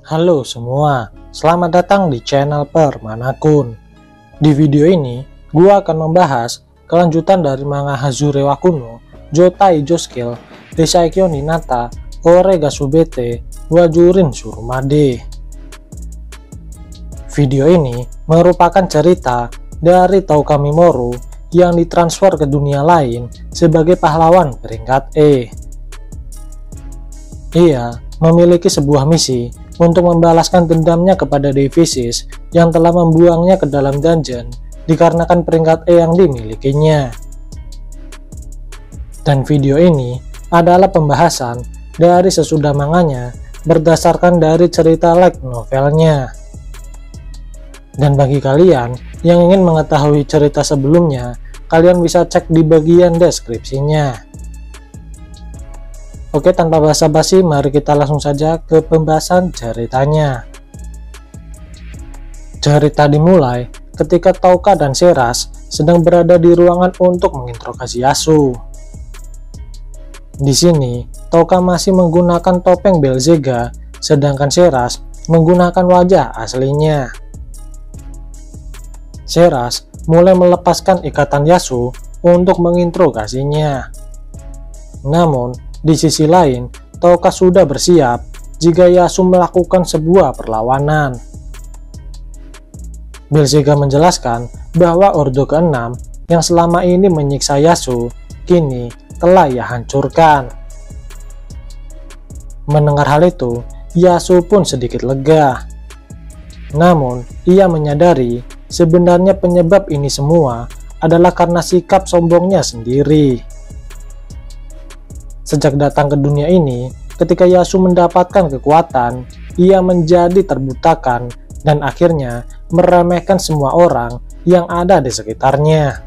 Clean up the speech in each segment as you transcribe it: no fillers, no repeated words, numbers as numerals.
Halo semua, selamat datang di channel Permanakun. Di video ini, gua akan membahas kelanjutan dari manga Hazure wa Kuno, Joutai Skill, Desaikyo Ninata, Ore ga Subete, Wajurin Surumade. Video ini merupakan cerita dari Touka Mimoru yang ditransfer ke dunia lain sebagai pahlawan peringkat E. Ia memiliki sebuah misi untuk membalaskan dendamnya kepada Devisis yang telah membuangnya ke dalam dungeon dikarenakan peringkat E yang dimilikinya. Dan video ini adalah pembahasan dari sesudah manganya berdasarkan dari cerita light novelnya. Dan bagi kalian yang ingin mengetahui cerita sebelumnya, kalian bisa cek di bagian deskripsinya. Oke, tanpa basa-basi, mari kita langsung saja ke pembahasan ceritanya. Cerita dimulai ketika Touka dan Seras sedang berada di ruangan untuk menginterogasi Yasu. Di sini, Touka masih menggunakan topeng Belzega, sedangkan Seras menggunakan wajah aslinya. Seras mulai melepaskan ikatan Yasu untuk menginterogasinya. Namun, di sisi lain, Touka sudah bersiap jika Yasu melakukan sebuah perlawanan. Belzega menjelaskan bahwa Ordo ke-6 yang selama ini menyiksa Yasu kini telah ia hancurkan. Mendengar hal itu, Yasu pun sedikit lega. Namun, ia menyadari sebenarnya penyebab ini semua adalah karena sikap sombongnya sendiri. Sejak datang ke dunia ini, ketika Yasu mendapatkan kekuatan, ia menjadi terbutakan dan akhirnya meremehkan semua orang yang ada di sekitarnya.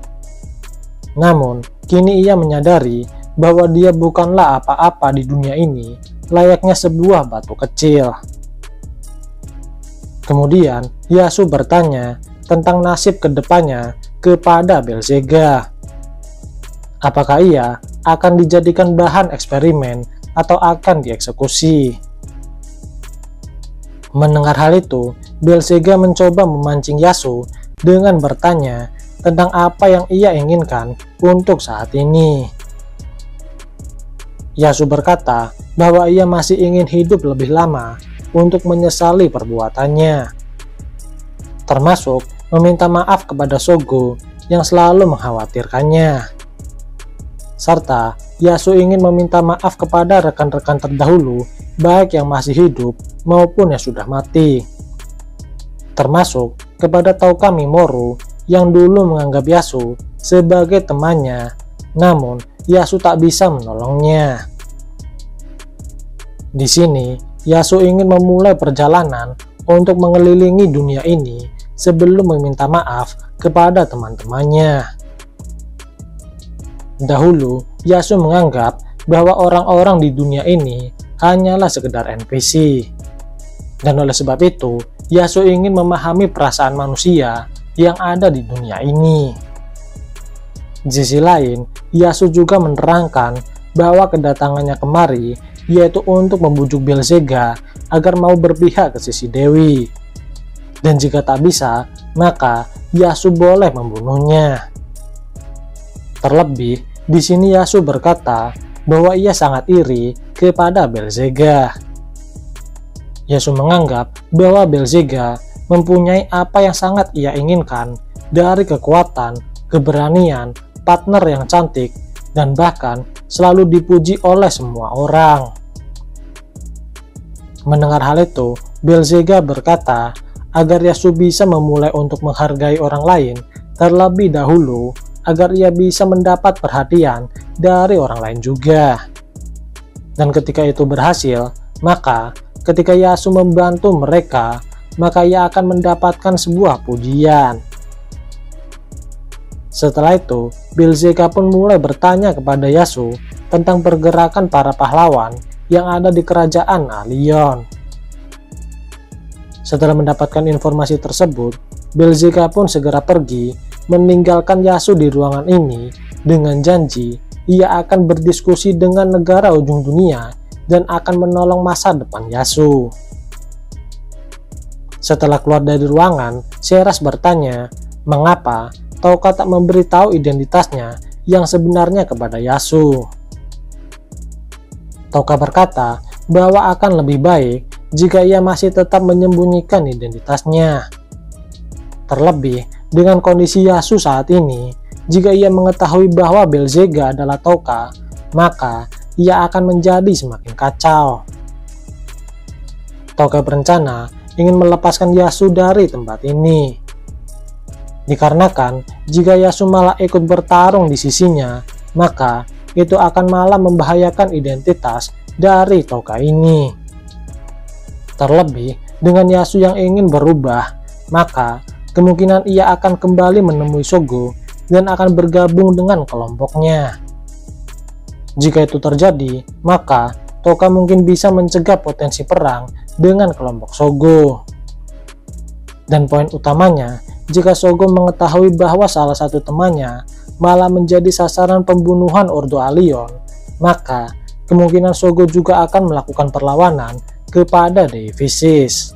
Namun, kini ia menyadari bahwa dia bukanlah apa-apa di dunia ini, layaknya sebuah batu kecil. Kemudian, Yasu bertanya tentang nasib kedepannya kepada Belzega. Apakah ia akan dijadikan bahan eksperimen atau akan dieksekusi? Mendengar hal itu, Belzega mencoba memancing Yasu dengan bertanya tentang apa yang ia inginkan untuk saat ini. Yasu berkata bahwa ia masih ingin hidup lebih lama untuk menyesali perbuatannya, termasuk meminta maaf kepada Sogo yang selalu mengkhawatirkannya. Serta Yasu ingin meminta maaf kepada rekan-rekan terdahulu, baik yang masih hidup maupun yang sudah mati. Termasuk kepada Touka Mimoru yang dulu menganggap Yasu sebagai temannya, namun Yasu tak bisa menolongnya. Di sini, Yasu ingin memulai perjalanan untuk mengelilingi dunia ini sebelum meminta maaf kepada teman-temannya. Dahulu, Yasu menganggap bahwa orang-orang di dunia ini hanyalah sekedar NPC. Dan oleh sebab itu, Yasu ingin memahami perasaan manusia yang ada di dunia ini. Di sisi lain, Yasu juga menerangkan bahwa kedatangannya kemari yaitu untuk membujuk Belzega agar mau berpihak ke sisi Dewi. Dan jika tak bisa, maka Yasu boleh membunuhnya. Terlebih, di sini Yasu berkata bahwa ia sangat iri kepada Belzega. Yasu menganggap bahwa Belzega mempunyai apa yang sangat ia inginkan dari kekuatan, keberanian, partner yang cantik, dan bahkan selalu dipuji oleh semua orang. Mendengar hal itu, Belzega berkata agar Yasu bisa memulai untuk menghargai orang lain terlebih dahulu agar ia bisa mendapat perhatian dari orang lain juga. Dan ketika itu berhasil, maka ketika Yasu membantu mereka, maka ia akan mendapatkan sebuah pujian. Setelah itu, Belzega pun mulai bertanya kepada Yasu tentang pergerakan para pahlawan yang ada di kerajaan Alion. Setelah mendapatkan informasi tersebut, Belzega pun segera pergi meninggalkan Yasu di ruangan ini dengan janji ia akan berdiskusi dengan negara ujung dunia dan akan menolong masa depan Yasu. Setelah keluar dari ruangan, Sheraz bertanya, mengapa Touka tak memberitahu identitasnya yang sebenarnya kepada Yasu. Touka berkata bahwa akan lebih baik jika ia masih tetap menyembunyikan identitasnya. Terlebih dengan kondisi Yasu saat ini, jika ia mengetahui bahwa Belzega adalah Touka, maka ia akan menjadi semakin kacau. Touka berencana ingin melepaskan Yasu dari tempat ini. Dikarenakan jika Yasu malah ikut bertarung di sisinya, maka itu akan malah membahayakan identitas dari Touka ini. Terlebih dengan Yasu yang ingin berubah, maka kemungkinan ia akan kembali menemui Sogo dan akan bergabung dengan kelompoknya. Jika itu terjadi, maka Touka mungkin bisa mencegah potensi perang dengan kelompok Sogo. Dan poin utamanya, jika Sogo mengetahui bahwa salah satu temannya malah menjadi sasaran pembunuhan Ordo Allion, maka kemungkinan Sogo juga akan melakukan perlawanan kepada Devi Sis.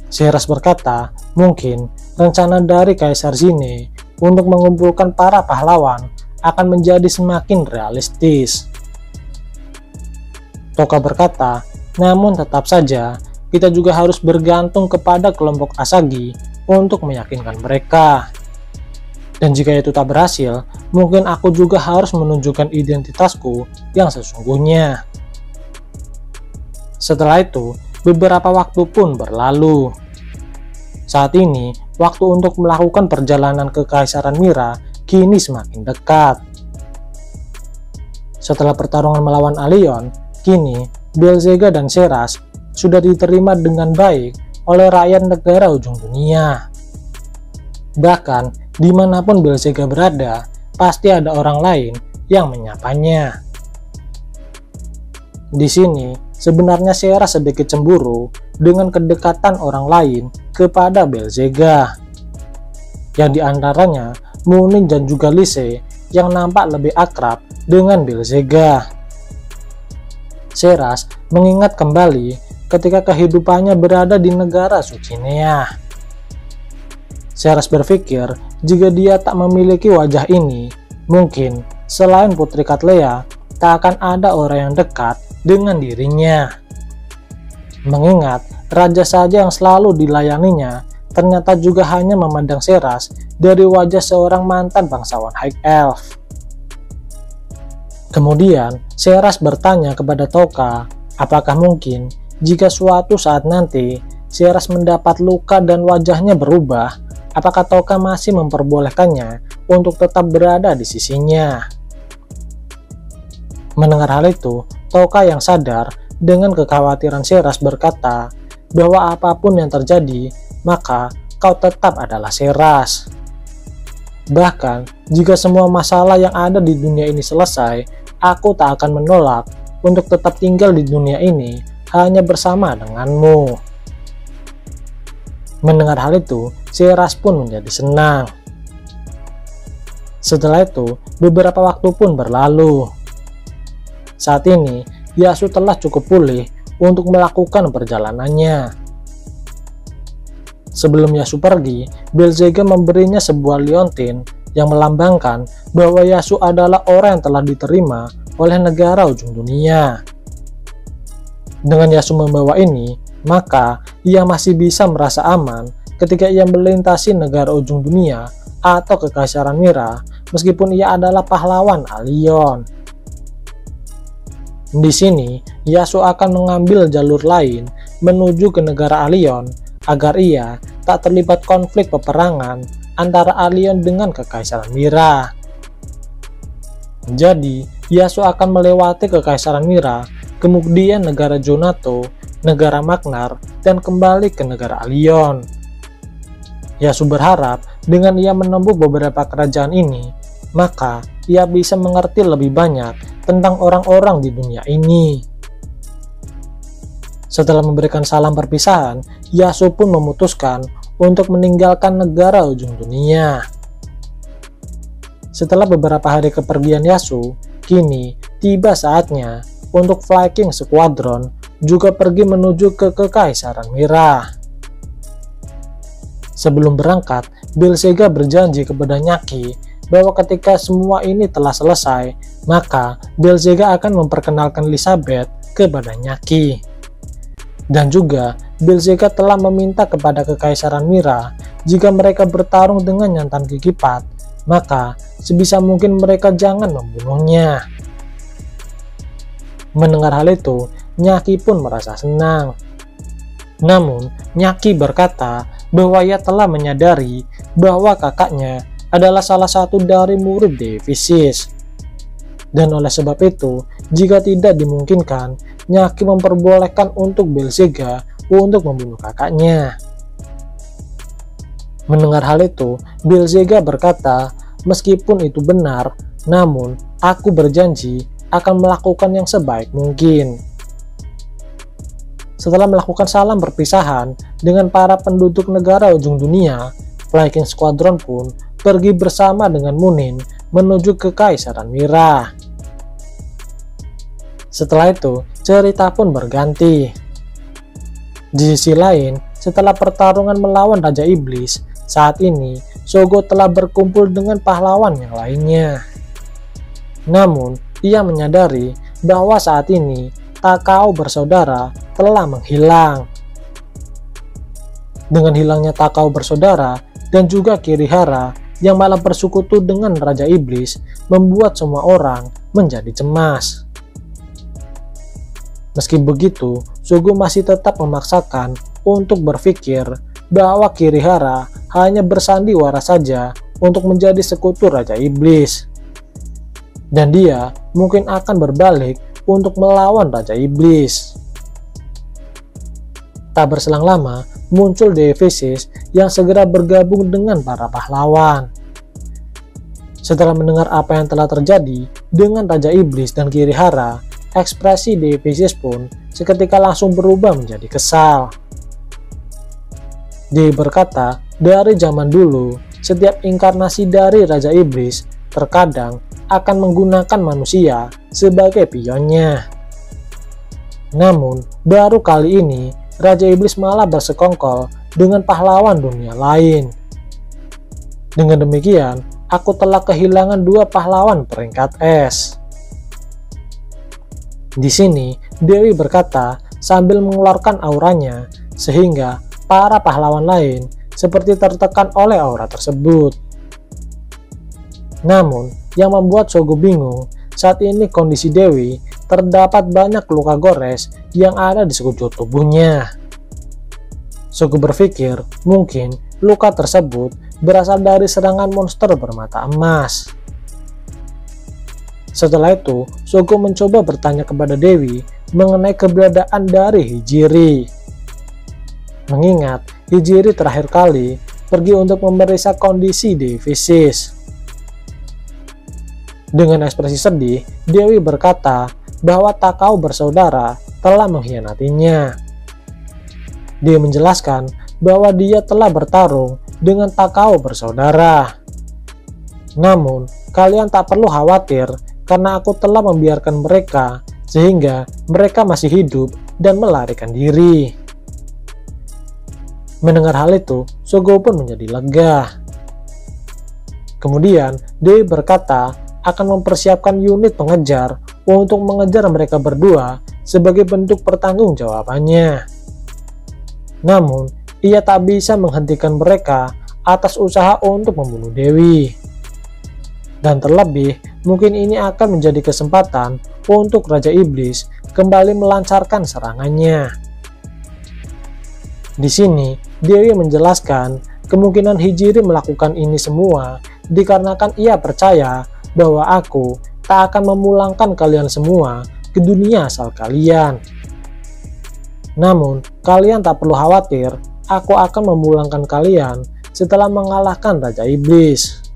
Sheraz berkata, mungkin rencana dari Kaisar Zine untuk mengumpulkan para pahlawan akan menjadi semakin realistis. Touka berkata, namun tetap saja kita juga harus bergantung kepada kelompok Asagi untuk meyakinkan mereka. Dan jika itu tak berhasil, mungkin aku juga harus menunjukkan identitasku yang sesungguhnya. Setelah itu, beberapa waktu pun berlalu. Saat ini, waktu untuk melakukan perjalanan ke Kekaisaran Mira kini semakin dekat. Setelah pertarungan melawan Allion, kini Belzega dan Sheraz sudah diterima dengan baik oleh rakyat negara ujung dunia. Bahkan, dimanapun Belzega berada, pasti ada orang lain yang menyapanya. Di sini, sebenarnya Sheraz sedikit cemburu dengan kedekatan orang lain kepada Belzega, yang diantaranya Munin dan juga Lise yang nampak lebih akrab dengan Belzega. Sheraz mengingat kembali ketika kehidupannya berada di negara suci Nea. Sheraz berpikir jika dia tak memiliki wajah ini, mungkin selain Putri Katlea, tak akan ada orang yang dekat dengan dirinya. Mengingat raja saja yang selalu dilayaninya ternyata juga hanya memandang Sheraz dari wajah seorang mantan bangsawan High Elf. Kemudian Sheraz bertanya kepada Touka, apakah mungkin jika suatu saat nanti Sheraz mendapat luka dan wajahnya berubah, apakah Touka masih memperbolehkannya untuk tetap berada di sisinya? Mendengar hal itu, Touka yang sadar dengan kekhawatiran Sheraz berkata bahwa apapun yang terjadi, maka kau tetap adalah Sheraz. Bahkan, jika semua masalah yang ada di dunia ini selesai, aku tak akan menolak untuk tetap tinggal di dunia ini hanya bersama denganmu. Mendengar hal itu, Sheraz pun menjadi senang. Setelah itu, beberapa waktu pun berlalu. Saat ini, Yasu telah cukup pulih untuk melakukan perjalanannya. Sebelum Yasu pergi, Belzega memberinya sebuah liontin yang melambangkan bahwa Yasu adalah orang yang telah diterima oleh negara ujung dunia. Dengan Yasu membawa ini, maka ia masih bisa merasa aman ketika ia melintasi negara ujung dunia atau Kekaisaran Mira, meskipun ia adalah pahlawan Allion. Di sini, Yasu akan mengambil jalur lain menuju ke negara Allion agar ia tak terlibat konflik peperangan antara Allion dengan Kekaisaran Mira. Jadi, Yasu akan melewati Kekaisaran Mira, kemudian negara Jonato, negara Magnar, dan kembali ke negara Allion. Yasu berharap dengan ia menembus beberapa kerajaan ini, maka ia bisa mengerti lebih banyak tentang orang-orang di dunia ini. Setelah memberikan salam perpisahan, Yasu pun memutuskan untuk meninggalkan negara ujung dunia. Setelah beberapa hari kepergian Yasu, kini tiba saatnya untuk Flying Squadron juga pergi menuju ke Kekaisaran Mira. Sebelum berangkat, Belzega berjanji kepada Nyaki bahwa ketika semua ini telah selesai, maka Belzega akan memperkenalkan Elizabeth kepada Nyaki. Dan juga Belzega telah meminta kepada Kekaisaran Mira jika mereka bertarung dengan Nyantan Gigi 4, maka sebisa mungkin mereka jangan membunuhnya. Mendengar hal itu, Nyaki pun merasa senang. Namun, Nyaki berkata bahwa ia telah menyadari bahwa kakaknya adalah salah satu dari murid Dewi Fisis. Dan oleh sebab itu, jika tidak dimungkinkan, Nyaki memperbolehkan untuk Belzega untuk membunuh kakaknya. Mendengar hal itu, Belzega berkata, meskipun itu benar, namun aku berjanji akan melakukan yang sebaik mungkin. Setelah melakukan salam perpisahan dengan para penduduk negara ujung dunia, Flying Squadron pun pergi bersama dengan Munin menuju ke Kekaisaran Mira. Setelah itu, cerita pun berganti. Di sisi lain, setelah pertarungan melawan Raja Iblis, saat ini Shogo telah berkumpul dengan pahlawan yang lainnya. Namun, ia menyadari bahwa saat ini Takao bersaudara telah menghilang. Dengan hilangnya Takao bersaudara dan juga Kirihara yang malah bersekutu dengan Raja Iblis membuat semua orang menjadi cemas. Meski begitu, Shogo masih tetap memaksakan untuk berpikir bahwa Kirihara hanya bersandiwara saja untuk menjadi sekutu Raja Iblis. Dan dia mungkin akan berbalik untuk melawan Raja Iblis. Tak berselang lama, muncul Dewi Fisis yang segera bergabung dengan para pahlawan. Setelah mendengar apa yang telah terjadi dengan Raja Iblis dan Kirihara, ekspresi Dewi Fisis pun seketika langsung berubah menjadi kesal. Dewi berkata, dari zaman dulu, setiap inkarnasi dari Raja Iblis terkadang akan menggunakan manusia sebagai pionnya. Namun, baru kali ini, Raja Iblis malah bersekongkol dengan pahlawan dunia lain. Dengan demikian, aku telah kehilangan 2 pahlawan peringkat es. Di sini, Dewi berkata sambil mengeluarkan auranya, sehingga para pahlawan lain seperti tertekan oleh aura tersebut. Namun, yang membuat Shogo bingung, saat ini kondisi Dewi terdapat banyak luka gores yang ada di sekujur tubuhnya. Shogo berpikir mungkin luka tersebut berasal dari serangan monster bermata emas. Setelah itu, Shogo mencoba bertanya kepada Dewi mengenai keberadaan dari Hijiri. Mengingat Hijiri terakhir kali pergi untuk memeriksa kondisi Dewi Fisis. Dengan ekspresi sedih, Dewi berkata bahwa Takao bersaudara telah mengkhianatinya. Dia menjelaskan bahwa dia telah bertarung dengan Takao bersaudara. Namun, kalian tak perlu khawatir karena aku telah membiarkan mereka sehingga mereka masih hidup dan melarikan diri. Mendengar hal itu, Shogo pun menjadi lega. Kemudian, Dewi berkata akan mempersiapkan unit pengejar untuk mengejar mereka berdua sebagai bentuk pertanggungjawabannya. Namun, ia tak bisa menghentikan mereka atas usaha untuk membunuh Dewi. Dan terlebih, mungkin ini akan menjadi kesempatan untuk Raja Iblis kembali melancarkan serangannya. Di sini, Dewi menjelaskan kemungkinan Hijiri melakukan ini semua dikarenakan ia percaya bahwa aku tak akan memulangkan kalian semua ke dunia asal kalian. Namun, kalian tak perlu khawatir, aku akan memulangkan kalian setelah mengalahkan Raja Iblis.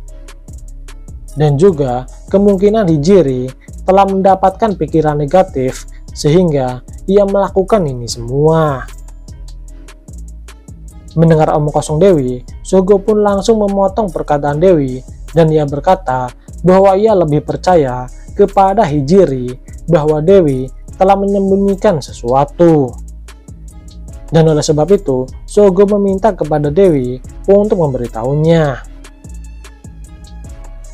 Dan juga, kemungkinan Hijiri telah mendapatkan pikiran negatif sehingga ia melakukan ini semua. Mendengar omong kosong Dewi, Shogo pun langsung memotong perkataan Dewi dan ia berkata bahwa ia lebih percaya kepada Hijiri bahwa Dewi telah menyembunyikan sesuatu. Dan oleh sebab itu, Shogo meminta kepada Dewi untuk memberitahunya.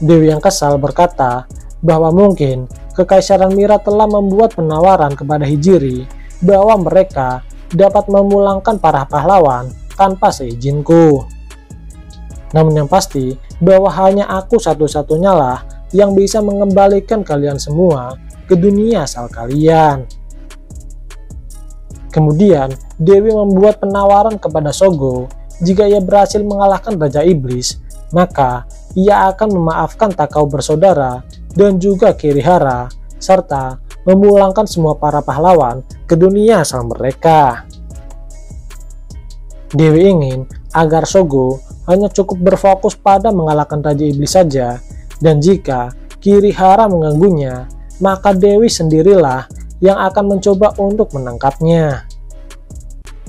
Dewi yang kesal berkata bahwa mungkin Kekaisaran Mira telah membuat penawaran kepada Hijiri bahwa mereka dapat memulangkan para pahlawan tanpa seizinku. Namun yang pasti bahwa hanya aku satu-satunya lah yang bisa mengembalikan kalian semua ke dunia asal kalian. Kemudian Dewi membuat penawaran kepada Shogo, jika ia berhasil mengalahkan Raja Iblis, maka ia akan memaafkan Takao bersaudara dan juga Kirihara, serta memulangkan semua para pahlawan ke dunia asal mereka. Dewi ingin agar Shogo hanya cukup berfokus pada mengalahkan Raja Iblis saja, dan jika Kirihara mengganggunya, maka Dewi sendirilah yang akan mencoba untuk menangkapnya.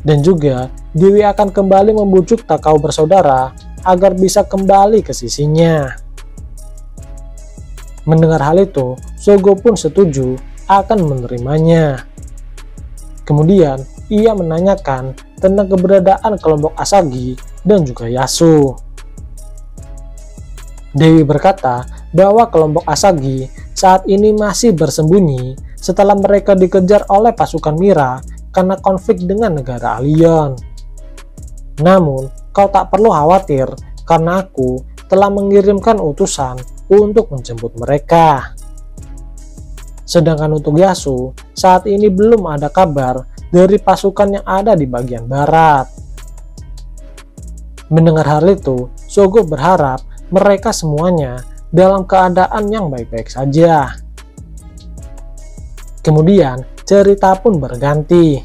Dan juga Dewi akan kembali membujuk Takao bersaudara agar bisa kembali ke sisinya. Mendengar hal itu, Shogo pun setuju akan menerimanya. Kemudian ia menanyakan tentang keberadaan kelompok Asagi dan juga Yasu. Dewi berkata bahwa kelompok Asagi saat ini masih bersembunyi setelah mereka dikejar oleh pasukan Mira karena konflik dengan negara alien. Namun, kau tak perlu khawatir karena aku telah mengirimkan utusan untuk menjemput mereka. Sedangkan untuk Yasu, saat ini belum ada kabar dari pasukan yang ada di bagian barat. Mendengar hal itu, Shogo berharap mereka semuanya dalam keadaan yang baik-baik saja. Kemudian cerita pun berganti.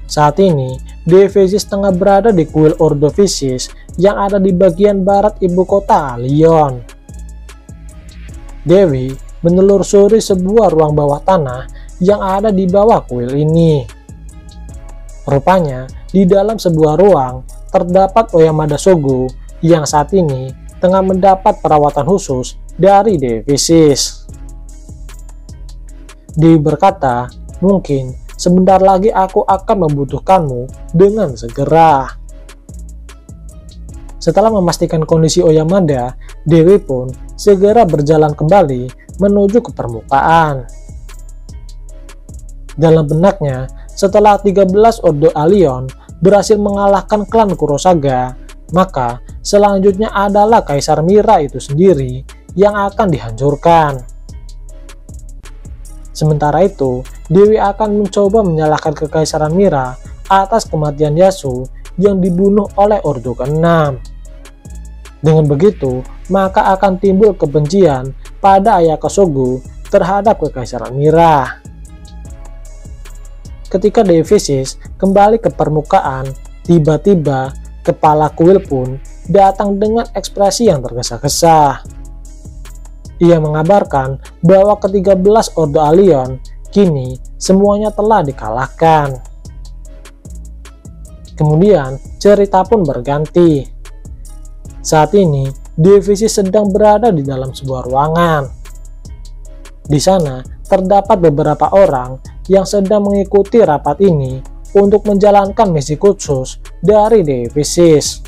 Saat ini Devisis tengah berada di kuil Ordovisis yang ada di bagian barat ibu kota Alien. Dewi menelusuri sebuah ruang bawah tanah yang ada di bawah kuil ini. Rupanya di dalam sebuah ruang terdapat Oyamada Shogo yang saat ini tengah mendapat perawatan khusus dari Devisis. Dewi berkata, mungkin sebentar lagi aku akan membutuhkanmu dengan segera. Setelah memastikan kondisi Oyamada, Dewi pun segera berjalan kembali menuju ke permukaan. Dalam benaknya, setelah 13 Ordo Alien berhasil mengalahkan klan Kurosaga, maka selanjutnya adalah Kaisar Mira itu sendiri yang akan dihancurkan. Sementara itu, Dewi akan mencoba menyalahkan Kekaisaran Mira atas kematian Yasu yang dibunuh oleh Ordo ke-6. Dengan begitu, maka akan timbul kebencian pada Ayaka Shogo terhadap Kekaisaran Mira. Ketika Devisis kembali ke permukaan, tiba-tiba kepala kuil pun datang dengan ekspresi yang tergesa-gesa. Ia mengabarkan bahwa ke-13 Ordo Alien kini semuanya telah dikalahkan. Kemudian cerita pun berganti. Saat ini Devisis sedang berada di dalam sebuah ruangan. Di sana terdapat beberapa orang yang sedang mengikuti rapat ini untuk menjalankan misi khusus dari Devisis.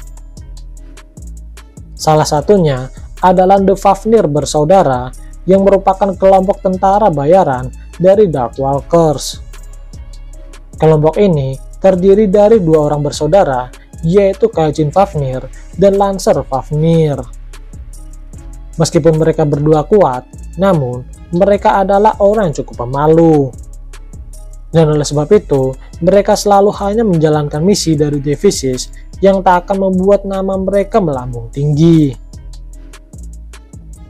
Salah satunya adalah The Fafnir bersaudara yang merupakan kelompok tentara bayaran dari Dark Walkers. Kelompok ini terdiri dari 2 orang bersaudara, yaitu Kaijin Fafnir dan Lancer Fafnir. Meskipun mereka berdua kuat, namun mereka adalah orang yang cukup pemalu. Dan oleh sebab itu, mereka selalu hanya menjalankan misi dari Devisis yang tak akan membuat nama mereka melambung tinggi.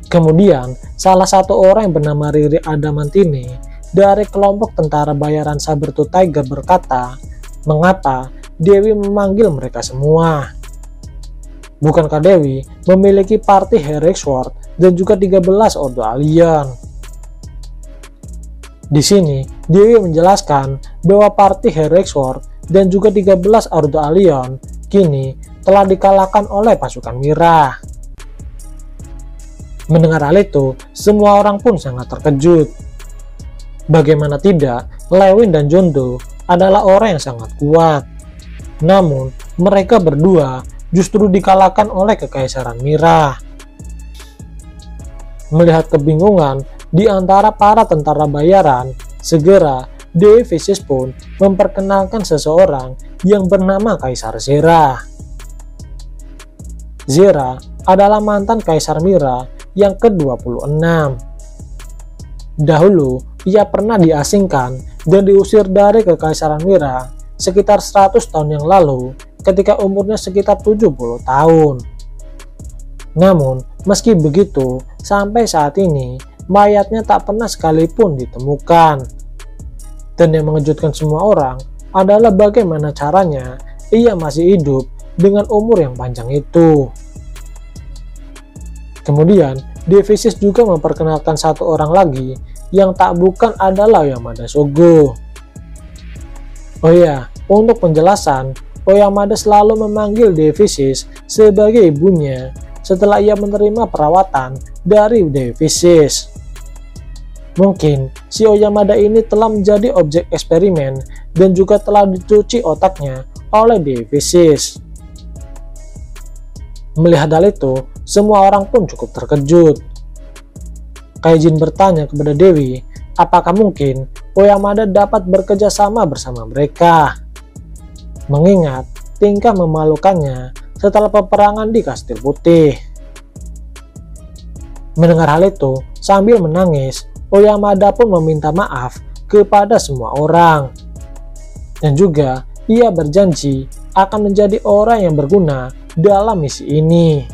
Kemudian, salah satu orang yang bernama Riri Adamantine dari kelompok tentara bayaran Sabertooth Tiger berkata, mengapa Dewi memanggil mereka semua? Bukankah Dewi memiliki party Heroic Sword dan juga 13 Ordo Alien? Di sini, Dewi menjelaskan bahwa party Heroic Sword dan juga 13 Ordo Alien kini telah dikalahkan oleh pasukan Mira. Mendengar hal itu, semua orang pun sangat terkejut. Bagaimana tidak, Lewin dan Jondo adalah orang yang sangat kuat. Namun, mereka berdua justru dikalahkan oleh Kekaisaran Mira. Melihat kebingungan di antara para tentara bayaran, segera Dewi Vicious pun memperkenalkan seseorang yang bernama Kaisar Zera. Zera adalah mantan Kaisar Mira yang ke-26. Dahulu, ia pernah diasingkan dan diusir dari Kekaisaran Mira sekitar 100 tahun yang lalu ketika umurnya sekitar 70 tahun. Namun, meski begitu, sampai saat ini mayatnya tak pernah sekalipun ditemukan. Dan yang mengejutkan semua orang adalah bagaimana caranya ia masih hidup dengan umur yang panjang itu. Kemudian, Dewi Vicious juga memperkenalkan satu orang lagi yang tak bukan adalah Oyamada Sogo. Oh ya, untuk penjelasan, Oyamada selalu memanggil Dewi Vicious sebagai ibunya setelah ia menerima perawatan dari Dewi Vicious. Mungkin si Oyamada ini telah menjadi objek eksperimen dan juga telah dicuci otaknya oleh Dewi Vicious. Melihat hal itu, semua orang pun cukup terkejut. Kaijin bertanya kepada Dewi, apakah mungkin Oyamada dapat bekerja sama bersama mereka? Mengingat tingkah memalukannya setelah peperangan di Kastil Putih. Mendengar hal itu, sambil menangis, Oyamada pun meminta maaf kepada semua orang. Dan juga ia berjanji akan menjadi orang yang berguna dalam misi ini.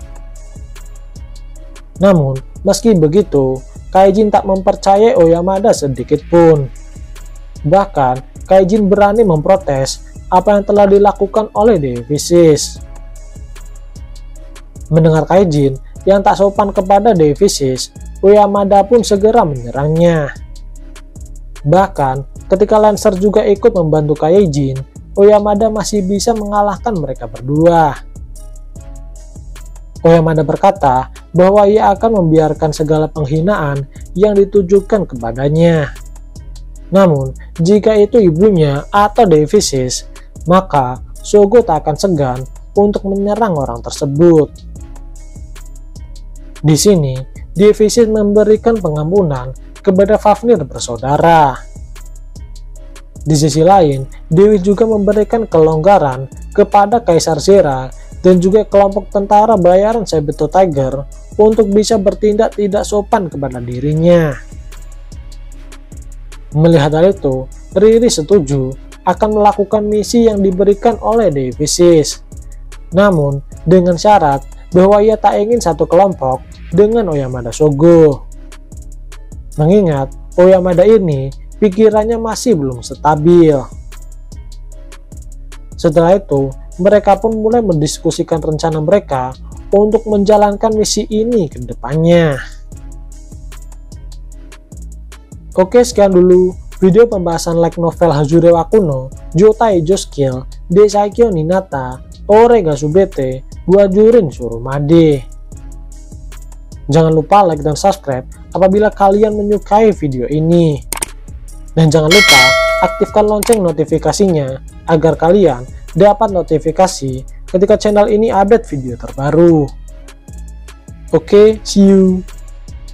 Namun, meski begitu, Kaijin tak mempercayai Oyamada sedikit pun. Bahkan, Kaijin berani memprotes apa yang telah dilakukan oleh Dewi Vicious. Mendengar Kaijin yang tak sopan kepada Dewi Vicious, Oyamada pun segera menyerangnya. Bahkan, ketika Lancer juga ikut membantu Kaijin, Oyamada masih bisa mengalahkan mereka berdua. Oyamada berkata bahwa ia akan membiarkan segala penghinaan yang ditujukan kepadanya. Namun, jika itu ibunya atau Dewi Vicious, maka Sogo tak akan segan untuk menyerang orang tersebut. Di sini, Dewi Vicious memberikan pengampunan kepada Fafnir bersaudara. Di sisi lain, Dewi juga memberikan kelonggaran kepada Kaisar Zera dan juga kelompok tentara bayaran Saber-Tooth Tiger untuk bisa bertindak tidak sopan kepada dirinya. Melihat hal itu, Riri setuju akan melakukan misi yang diberikan oleh Dewi Vicious. Namun, dengan syarat bahwa ia tak ingin satu kelompok dengan Oyamada Sogo. Mengingat Oyamada ini pikirannya masih belum stabil. Setelah itu, mereka pun mulai mendiskusikan rencana mereka untuk menjalankan misi ini ke depannya. Oke, sekian dulu video pembahasan light novel Hazure wa Kuno, Joutai Joskill, Desaikyo Ninata, Orega Subete, Guajurin Surumade. Jangan lupa like dan subscribe apabila kalian menyukai video ini. Dan jangan lupa aktifkan lonceng notifikasinya agar kalian dapat notifikasi ketika channel ini update video terbaru. Oke, see you.